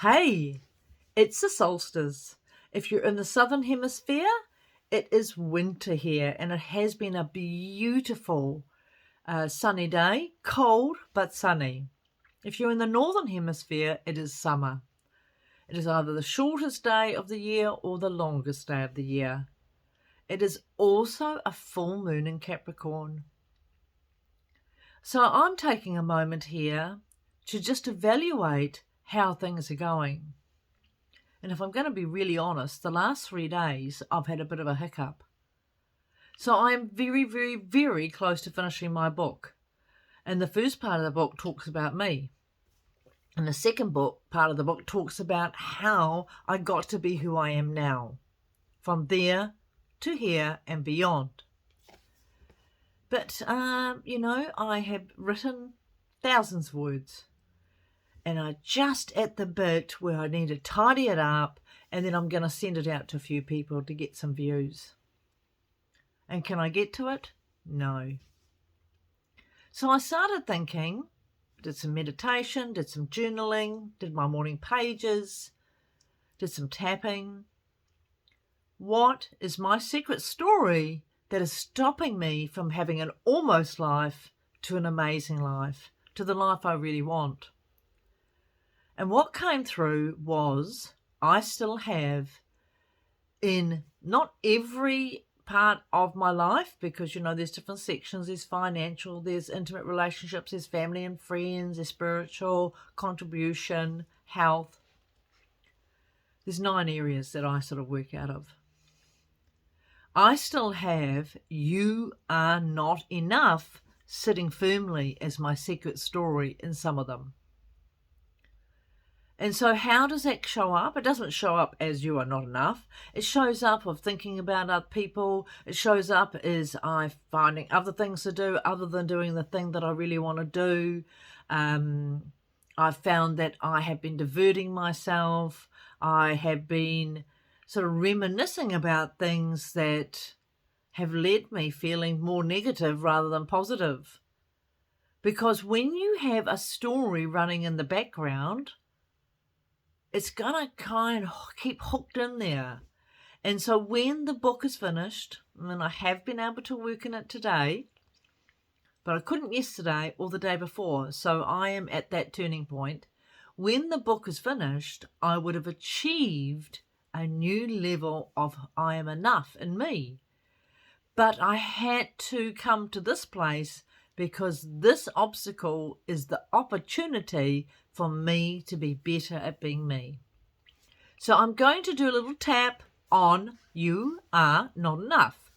Hey, it's the solstice. If you're in the southern hemisphere, it is winter here and it has been a beautiful sunny day, cold but sunny. If you're in the northern hemisphere, it is summer. It is either the shortest day of the year or the longest day of the year. It is also a full moon in Capricorn. So I'm taking a moment here to just evaluate how things are going. And if I'm going to be really honest, the last 3 days I've had a bit of a hiccup. So I'm very, very, very close to finishing my book. And the first part of the book talks about me. And the second part of the book talks about how I got to be who I am now. From there to here and beyond. But, I have written thousands of words. And I'm just at the bit where I need to tidy it up, and then I'm going to send it out to a few people to get some views. And can I get to it? No. So I started thinking, did some meditation, did some journaling, did my morning pages, did some tapping. What is my secret story that is stopping me from having an almost life to an amazing life, to the life I really want? And what came through was I still have, in not every part of my life, because there's different sections, there's financial, there's intimate relationships, there's family and friends, there's spiritual, contribution, health. There's 9 areas that I sort of work out of. I still have you are not enough sitting firmly as my secret story in some of them. And so how does that show up? It doesn't show up as you are not enough. It shows up of thinking about other people. It shows up as I finding other things to do other than doing the thing that I really want to do. I've found that I have been diverting myself. I have been sort of reminiscing about things that have led me feeling more negative rather than positive. Because when you have a story running in the background, it's going to kind of keep hooked in there. And so when the book is finished, and I have been able to work in it today, but I couldn't yesterday or the day before, so I am at that turning point. When the book is finished, I would have achieved a new level of I am enough in me. But I had to come to this place because this obstacle is the opportunity for me to be better at being me. So I'm going to do a little tap on you are not enough.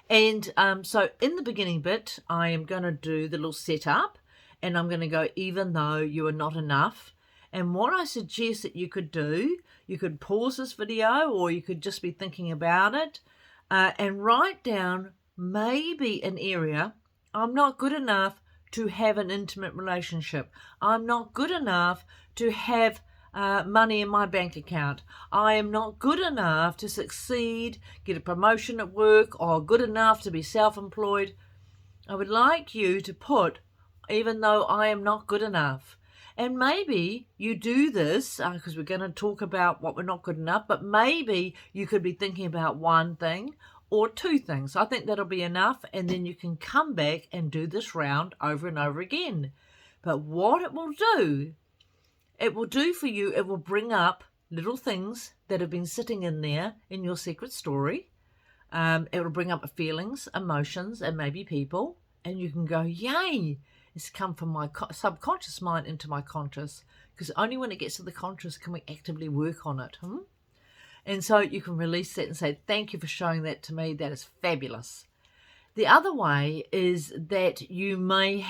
And so in the beginning bit, I am going to do the little setup, and I'm going to go, even though you are not enough. And what I suggest that you could do, you could pause this video, or you could just be thinking about it, and write down maybe an area. I'm not good enough to have an intimate relationship. I'm not good enough to have money in my bank account. I am not good enough to succeed, get a promotion at work, or good enough to be self-employed. I would like you to put, even though I am not good enough. And maybe you do this, because we're going to talk about what we're not good enough, but maybe you could be thinking about one thing or 2 things. I think that'll be enough, and then you can come back and do this round over and over again. But what it will do for you, it will bring up little things that have been sitting in there in your secret story. It will bring up feelings, emotions, and maybe people, and you can go, yay, it's come from my subconscious mind into my conscious, because only when it gets to the conscious can we actively work on it. And so you can release that and say, thank you for showing that to me. That is fabulous. The other way is that you might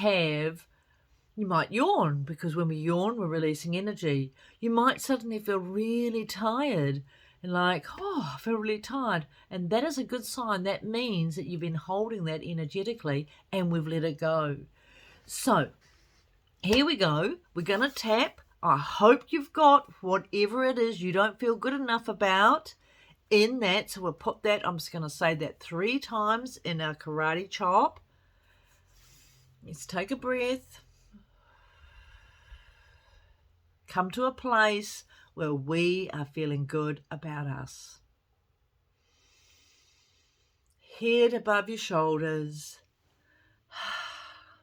yawn, because when we yawn, we're releasing energy. You might suddenly feel really tired and like, I feel really tired. And that is a good sign. That means that you've been holding that energetically and we've let it go. So here we go. We're going to tap. I hope you've got whatever it is you don't feel good enough about in that. So we'll put that, I'm just going to say that 3 times in our karate chop. Let's take a breath. Come to a place where we are feeling good about us. Head above your shoulders,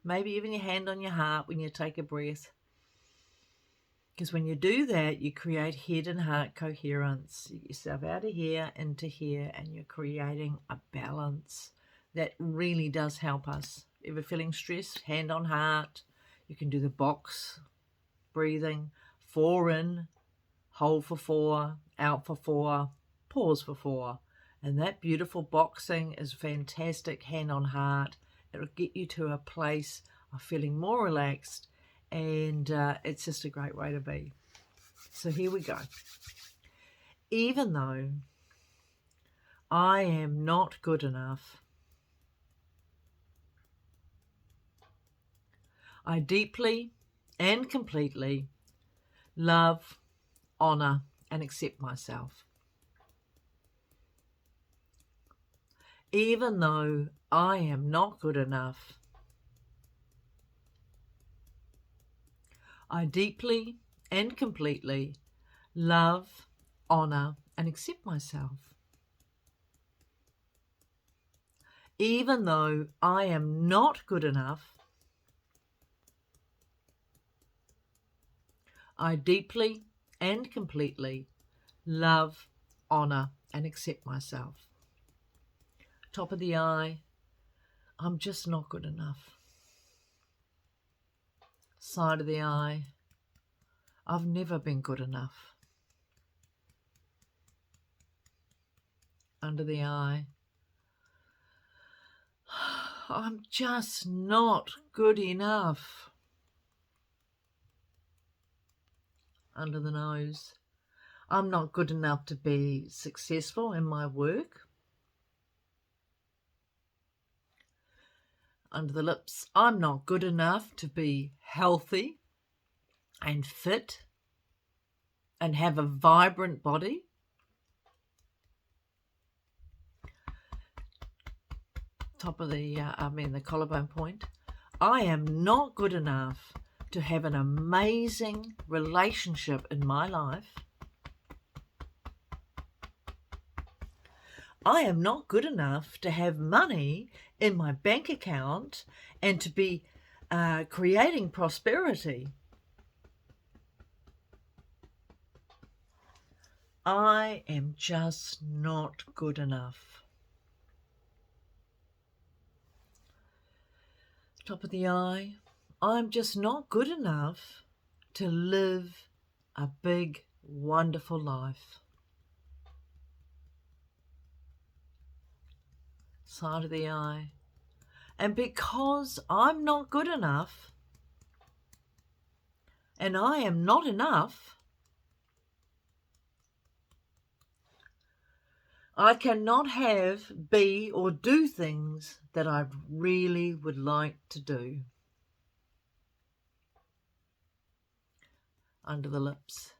maybe even your hand on your heart when you take a breath. Because when you do that, you create head and heart coherence. You get yourself out of here into here, and you're creating a balance that really does help us. Ever feeling stressed? Hand on heart. You can do the box breathing. 4 in, hold for 4, out for 4, pause for 4. And that beautiful boxing is fantastic, hand on heart. It'll get you to a place of feeling more relaxed, and it's just a great way to be. So here we go. Even though I am not good enough, I deeply and completely love, honor, and accept myself. Even though I am not good enough, I deeply and completely love, honor, and accept myself. Even though I am not good enough, I deeply and completely love, honor, and accept myself. Top of the eye, I'm just not good enough. Side of the eye, I've never been good enough. Under the eye, I'm just not good enough. Under the nose, I'm not good enough to be successful in my work. Under the lips, I'm not good enough to be healthy and fit and have a vibrant body. Top of the collarbone point, I am not good enough to have an amazing relationship in my life. I am not good enough to have money in my bank account and to be creating prosperity. I am just not good enough. Top of the eye, I'm just not good enough to live a big, wonderful life. Side of the eye, and because I'm not good enough and I am not enough, I cannot have, be, or do things that I really would like to do. Under the lips.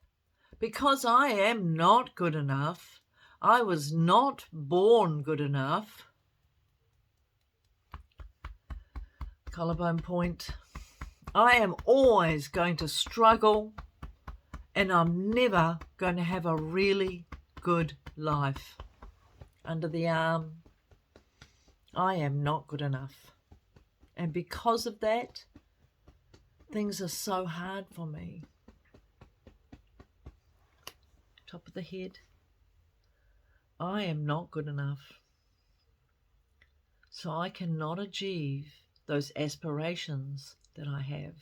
Because I am not good enough, I was not born good enough. Collarbone point. I am always going to struggle, and I'm never going to have a really good life. Under the arm, I am not good enough. And because of that, things are so hard for me. Top of the head, I am not good enough. So I cannot achieve those aspirations that I have.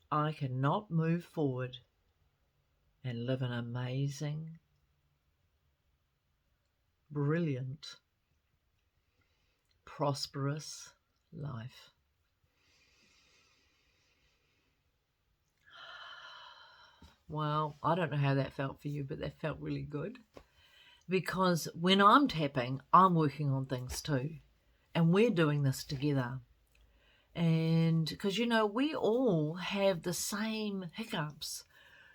I cannot move forward and live an amazing, brilliant, prosperous life. Well, I don't know how that felt for you, but that felt really good. Because when I'm tapping, I'm working on things too. And we're doing this together. And because, we all have the same hiccups.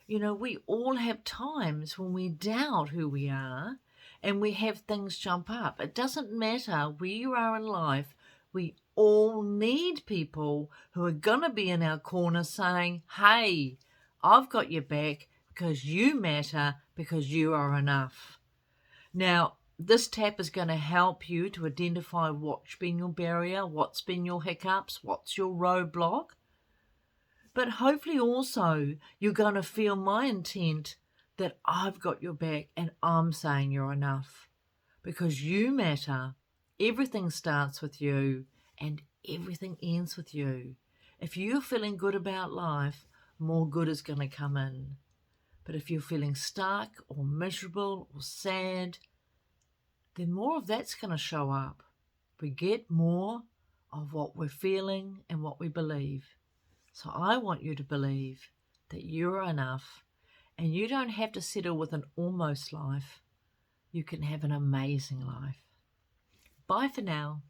We all have times when we doubt who we are and we have things jump up. It doesn't matter where you are in life. We all need people who are going to be in our corner saying, hey, I've got your back. because you matter, because you are enough. Now, this tap is going to help you to identify what's been your barrier, what's been your hiccups, what's your roadblock. But hopefully also you're going to feel my intent that I've got your back and I'm saying you're enough because you matter. Everything starts with you and everything ends with you. If you're feeling good about life, more good is going to come in. But if you're feeling stuck or miserable or sad, then more of that's going to show up. We get more of what we're feeling and what we believe. So I want you to believe that you're enough and you don't have to settle with an almost life. You can have an amazing life. Bye for now.